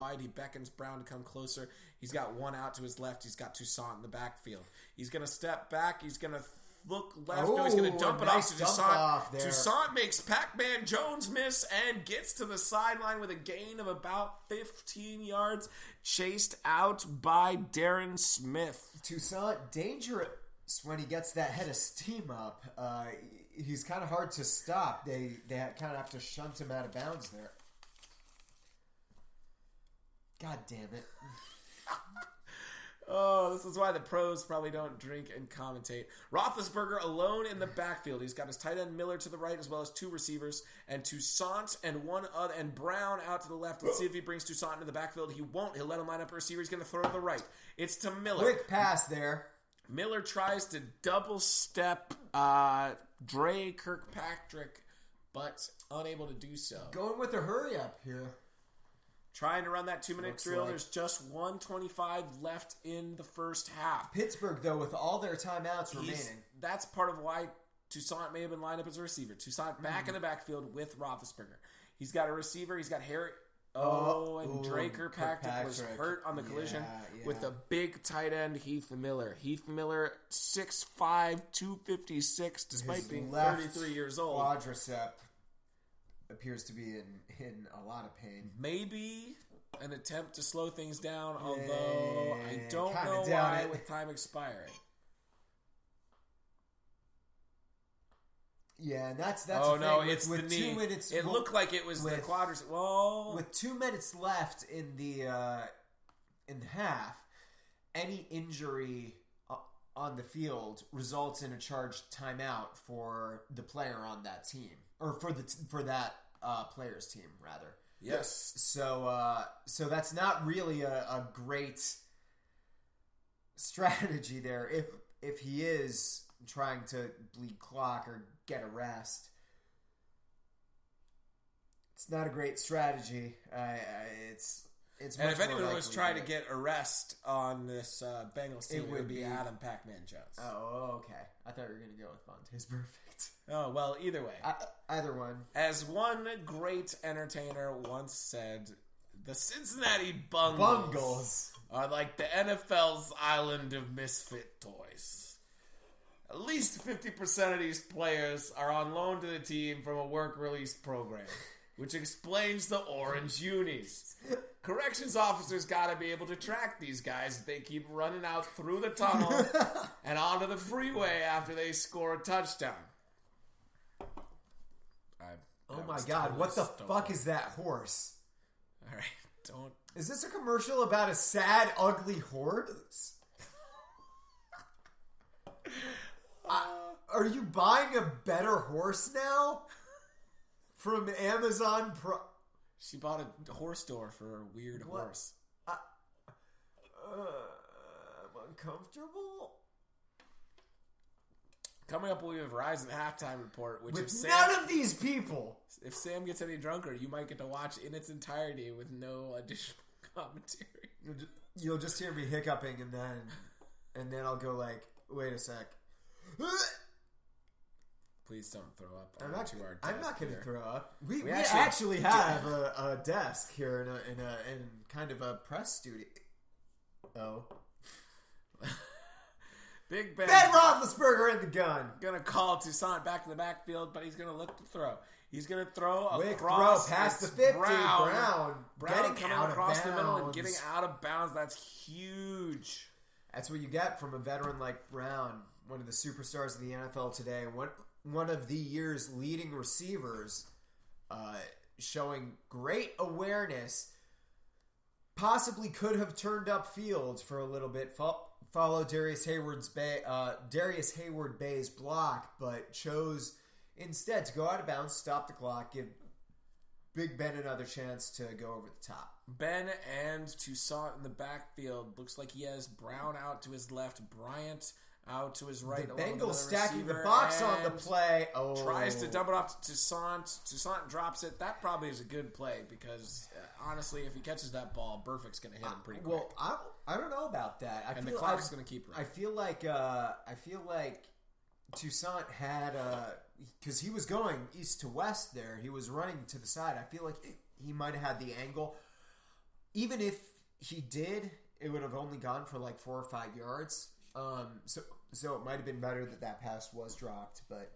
wide. He beckons Brown to come closer. He's got one out to his left. He's got Toussaint in the backfield. He's going to step back. He's going to look left. No, he's going to dump it off to Toussaint. Toussaint makes Pac-Man Jones miss and gets to the sideline with a gain of about 15 yards, chased out by Darren Smith. Toussaint, dangerous when he gets that head of steam up. He's kind of hard to stop. They kind of have to shunt him out of bounds there. God damn it. Oh, this is why the pros probably don't drink and commentate. Roethlisberger alone in the backfield. He's got his tight end Miller to the right as well as two receivers. And Toussaint and one other, and Brown out to the left. Let's see if he brings Toussaint into the backfield. He won't. He'll let him line up a receiver. He's going to throw to the right. It's to Miller. Quick pass there. Miller tries to double step Dre Kirkpatrick, but unable to do so. Going with a hurry up here. Trying to run that 2-minute drill. There's just 1:25 left in the first half. Pittsburgh, though, with all their timeouts remaining. That's part of why Toussaint may have been lined up as a receiver. Toussaint back in the backfield with Roethlisberger. He's got a receiver. He's got Harry. And Dre Kirkpatrick was hurt on the collision with the big tight end Heath Miller. Heath Miller, 6'5", 256, despite being 33 years old. Quadricep appears to be in a lot of pain. Maybe an attempt to slow things down, although I don't know why with time expiring. Yeah, and that's oh the no, thing. It's with the knee. 2 minutes. It looked like it was the quadricep. Whoa! With 2 minutes left in the half, any injury on the field results in a charged timeout for the player on that team, or for that player's team rather. Yes. So that's not really a great strategy there. If he is trying to bleed clock or get a rest, it's not a great strategy. It's and if anyone was trying to get a rest on this Bengals team, it would be Adam Pac-Man Jones. Oh, okay. I thought you were going to go with Vontae's perfect. Oh, well, either way. Either one. As one great entertainer once said, the Cincinnati Bengals are like the NFL's island of misfit toys. At least 50% of these players are on loan to the team from a work release program, which explains the orange unis. Corrections officers got to be able to track these guys if they keep running out through the tunnel and onto the freeway after they score a touchdown. Oh my God, what the fuck is that horse? All right, don't. Is this a commercial about a sad, ugly horse? Are you buying a better horse now? From Amazon She bought a horse door for a weird horse. I'm uncomfortable. Coming up, we have Verizon halftime report, which with none of these people. If Sam gets any drunker, you might get to watch in its entirety with no additional commentary. You'll just hear me hiccuping, and then I'll go like, "Wait a sec." Please don't throw up. I'm not going to throw up. We actually have a desk here in kind of a press studio. Oh. Big Ben Roethlisberger in the gun. Gonna call Toussaint back to the backfield, but he's gonna look to throw. He's gonna throw across past the 50. Brown coming across the middle and getting out of bounds. That's huge. That's what you get from a veteran like Brown, one of the superstars of the NFL today. One of the year's leading receivers, showing great awareness. Possibly could have turned up field for a little bit. Follow Darius Hayward Bay's block, but chose instead to go out of bounds, stop the clock, give Big Ben another chance to go over the top. Ben and Toussaint in the backfield. Looks like he has Brown out to his left, Bryant out to his right. The Bengals stacking the box on the play. Oh. Tries to dump it off to Toussaint. Toussaint drops it. That probably is a good play because, honestly, if he catches that ball, Burfict's going to hit him pretty quick. Well, I don't know about that. The clock's going to keep running. I feel like Toussaint had because he was going east to west there. He was running to the side. I feel like he might have had the angle. even if he did, it would have only gone for like 4 or 5 yards. So it might have been better that pass was dropped, but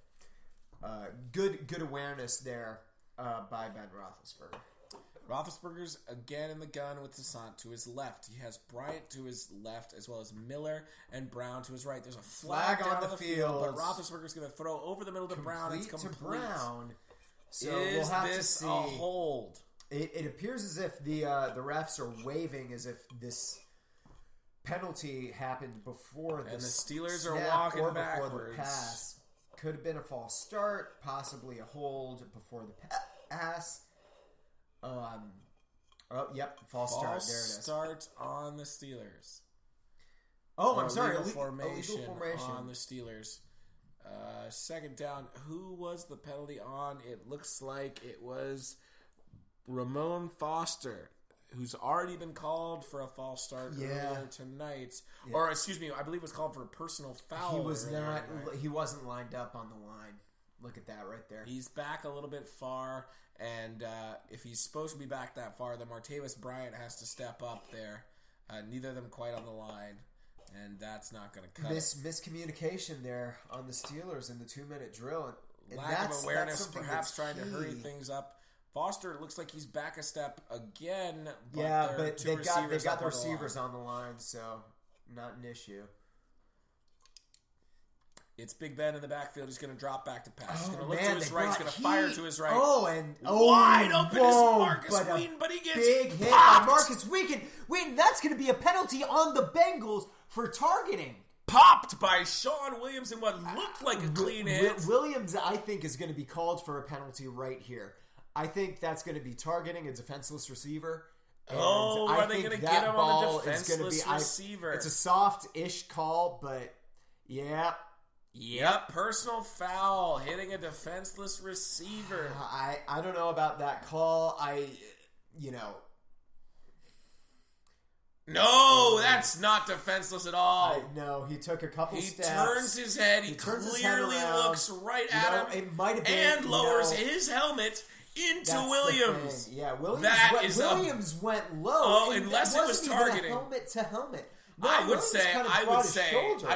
good awareness there by Ben Roethlisberger. Roethlisberger's again in the gun with Toussaint to his left. He has Bryant to his left, as well as Miller and Brown to his right. There's a flag on the field, but Roethlisberger's going to throw over the middle to Brown. It's complete. To Brown. So is we'll have this to see. A hold? It appears as if the refs are waving as if this penalty happened before the Steelers are walking backwards. Before the pass. Could have been a false start, possibly a hold before the pass. False start. There it is. Start on the Steelers. I'm sorry. Illegal formation on the Steelers. Second down. Who was the penalty on? It looks like it was Ramon Foster, who's already been called for a false start earlier tonight. Yeah. Or, excuse me, I believe it was called for a personal foul. He was not. He wasn't lined up on the line. Look at that right there. He's back a little bit far, and if he's supposed to be back that far, then Martavis Bryant has to step up there. Neither of them quite on the line, and that's not going to cut it. Miscommunication there on the Steelers in the 2-minute drill. And lack of awareness, perhaps trying to hurry things up. Foster, it looks like he's back a step again. But but they've got the receivers on the line, so not an issue. It's Big Ben in the backfield. He's going to drop back to pass. He's going to look to his right. He's going to fire to his right. Wide open is Marcus Wheaton, but he gets big hit popped. by Marcus Wheaton. That's going to be a penalty on the Bengals for targeting. Popped by Sean Williams in what looked like a clean hit. Williams, I think, is going to be called for a penalty right here. I think that's going to be targeting a defenseless receiver. And are they going to get him on the defenseless receiver? It's a soft-ish call, but yeah. Yep, personal foul, hitting a defenseless receiver. I don't know about that call. No, that's not defenseless at all. No, he took a couple steps. He turns his head. He clearly looks right at him. It might have been, and lowers his helmet into Williams. Yeah, Williams went low. Oh, unless it was targeting. Helmet to helmet. No, I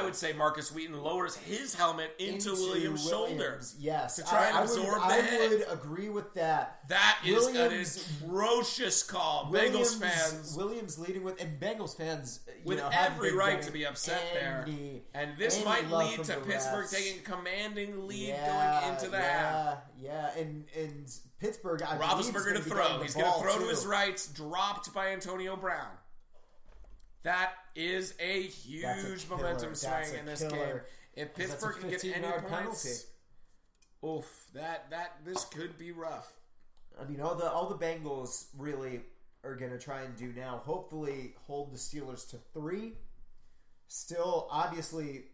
would say Marcus Wheaton lowers his helmet into Williams' shoulder. Yes, to try and absorb the hit. I would agree with that. That is an atrocious call. Bengals fans, Williams leading with, and Bengals fans with every right to be upset there. And this might lead to Pittsburgh taking a commanding lead going into the half. Yeah, and Pittsburgh. Roethlisberger to throw. He's going to throw to his right, dropped by Antonio Brown. That is a huge momentum swing in this game. If Pittsburgh can get any points, this could be rough. I mean, all the Bengals really are going to try and do now. Hopefully, hold the Steelers to 3. Still, obviously,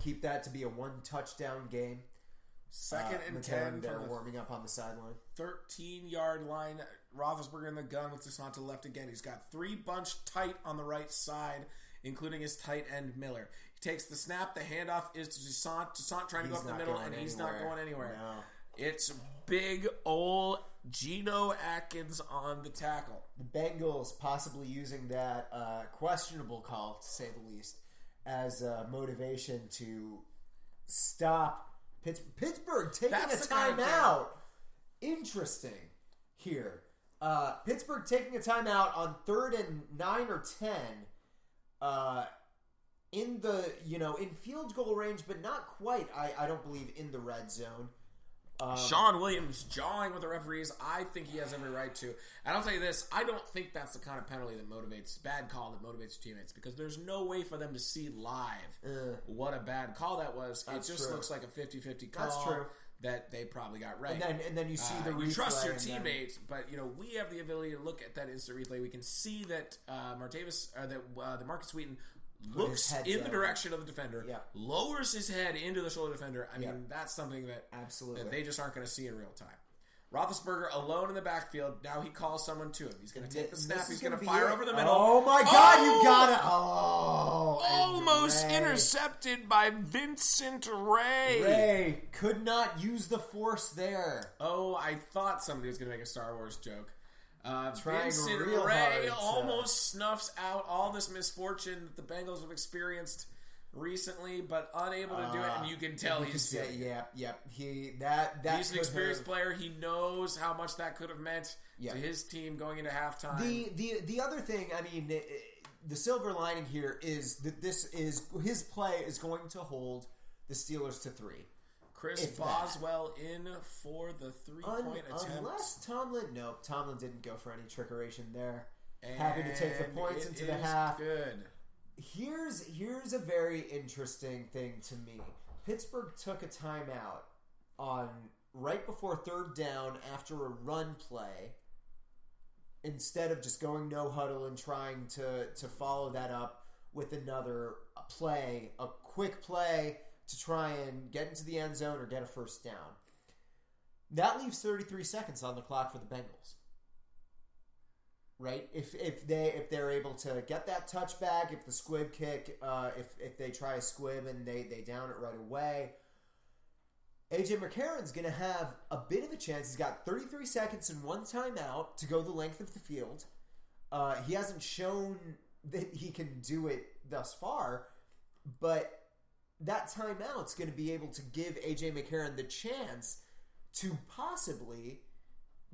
keep that to be a 1-touchdown game. Second and 10. They're warming up on the sideline. 13-yard line. Roethlisberger in the gun with Toussaint to the left again. He's got 3 bunched tight on the right side, including his tight end Miller. He takes the snap. The handoff is to Toussaint. Toussaint trying to go up the middle, and he's not going anywhere. No. It's big old Geno Atkins on the tackle. The Bengals possibly using that questionable call, to say the least, as motivation to stop Pittsburgh taking a timeout. Interesting here. Pittsburgh taking a timeout on 3rd and 9 or 10 in the, in field goal range, but not quite, I don't believe, in the red zone. Sean Williams jawing with the referees. I think he has every right to. And I'll tell you this, I don't think that's the kind of penalty that motivates, bad call that motivates teammates, because there's no way for them to see live what a bad call that was. It just looks like a 50-50 call. That's true. That they probably got right. And then you see the replay. You trust your teammates, but we have the ability to look at that instant replay. We can see that the Marcus Wheaton looks in the direction of the defender, lowers his head into the shoulder defender. I mean, that's something that that they just aren't going to see in real time. Roethlisberger alone in the backfield. Now he calls someone to him. He's going to take the snap. He's going to fire over the middle. Oh my God! You got it! Almost intercepted by Vincent Ray. Ray could not use the force there. Oh, I thought somebody was going to make a Star Wars joke. Vincent real Ray hard almost snuffs out all this misfortune that the Bengals have experienced recently, but unable to do it. And you can tell he's he's an experienced player. He knows how much that could have meant to his team going into halftime. The other thing, I mean, the silver lining here is that his play is going to hold the Steelers to 3. Chris Boswell in for the 3-point attempt. Unless Tomlin didn't go for any trickeration there. Happy to take the points into the half. Good. Here's a very interesting thing to me. Pittsburgh took a timeout on right before 3rd down after a run play, instead of just going no huddle and trying to follow that up with another play, a quick play to try and get into the end zone or get a first down. That leaves 33 seconds on the clock for the Bengals. Right? If they're able to get that touchback, if the squib kick, if they try a squib and they down it right away, AJ McCarron's going to have a bit of a chance. He's got 33 seconds and 1 timeout to go the length of the field. He hasn't shown that he can do it thus far, but that timeout's going to be able to give AJ McCarron the chance to possibly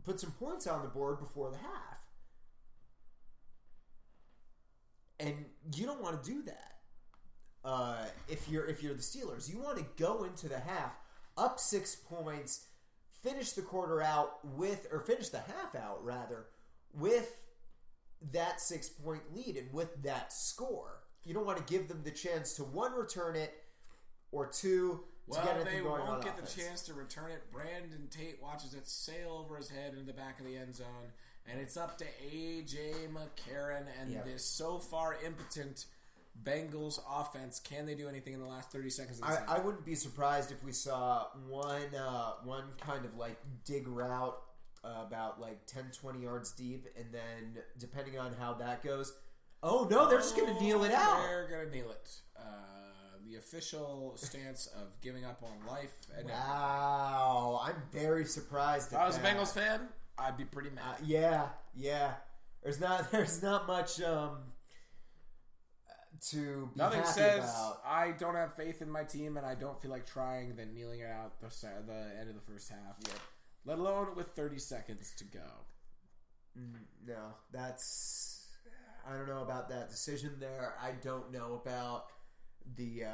put some points on the board before the half. And you don't want to do that. If you're the Steelers, you want to go into the half up 6 points, finish the half out with that 6-point lead and with that score. You don't want to give them the chance to 1, return it, or 2, to get anything going on offense. Well, they won't get the chance to return it. Brandon Tate watches it sail over his head into the back of the end zone, and it's up to A.J. McCarron and this so far impotent Bengals offense. Can they do anything in the last 30 seconds of the I wouldn't be surprised if we saw one kind of like dig route about like 10-20 yards deep, and then depending on how that goes, they're just going to kneel it out. They're going to kneel it. The official stance of giving up on life. Wow, I'm very surprised. If I was a Bengals fan, I'd be pretty mad. Yeah. There's not much to be Nothing happy says about. I don't have faith in my team and I don't feel like trying than kneeling it out the end of the first half. Yep. Let alone with 30 seconds to go. No, I don't know about that decision there. I don't know about the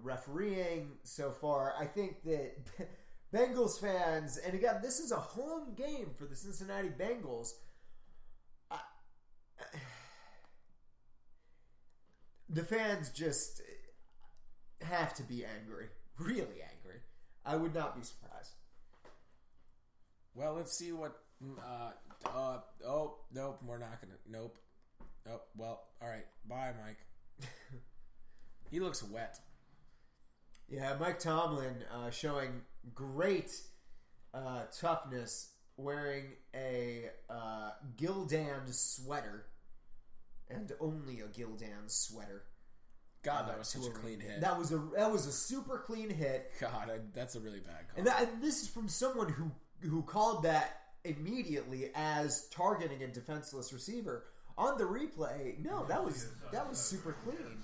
refereeing so far. I think that Bengals fans, and again, this is a home game for the Cincinnati Bengals. The fans just have to be angry, really angry. I would not be surprised. Well, let's see what. Nope, we're not gonna. Nope. Oh, well, all right. Bye, Mike. He looks wet. Yeah, Mike Tomlin showing great toughness, wearing a Gildan sweater, and only a Gildan sweater. God, that was such a clean hit. That was a super clean hit. God, that's a really bad call. And this is from someone who called that immediately as targeting a defenseless receiver. On the replay, no, that was super clean.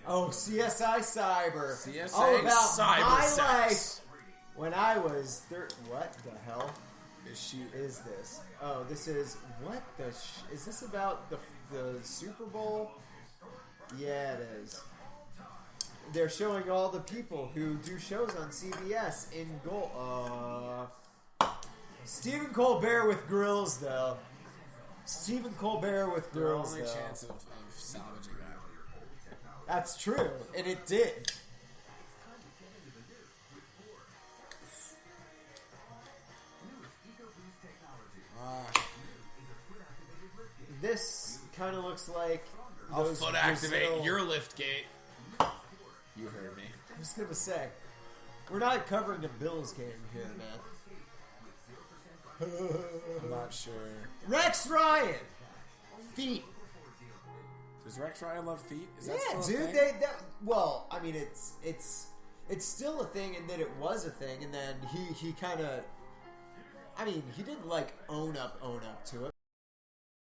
Oh, CSI Cyber. CSI all about Cyber my sex. life when I was what the hell is this? Oh, this is what is this about the Super Bowl? Yeah, it is. They're showing all the people who do shows on CBS in goal. Stephen Colbert with grills, though. Stephen Colbert with grills, the only chance of salvaging that. That's true, and it did. This kind of looks like I'll foot activate your lift gate. You heard me. I was gonna say, we're not covering a Bills game here, man. I'm not sure. Rex Ryan, feet. Does Rex Ryan love feet? Is that yeah, still dude. a thing? Well, I mean, it's still a thing, in that it was a thing, and then he kind of I mean, he didn't like own up to it.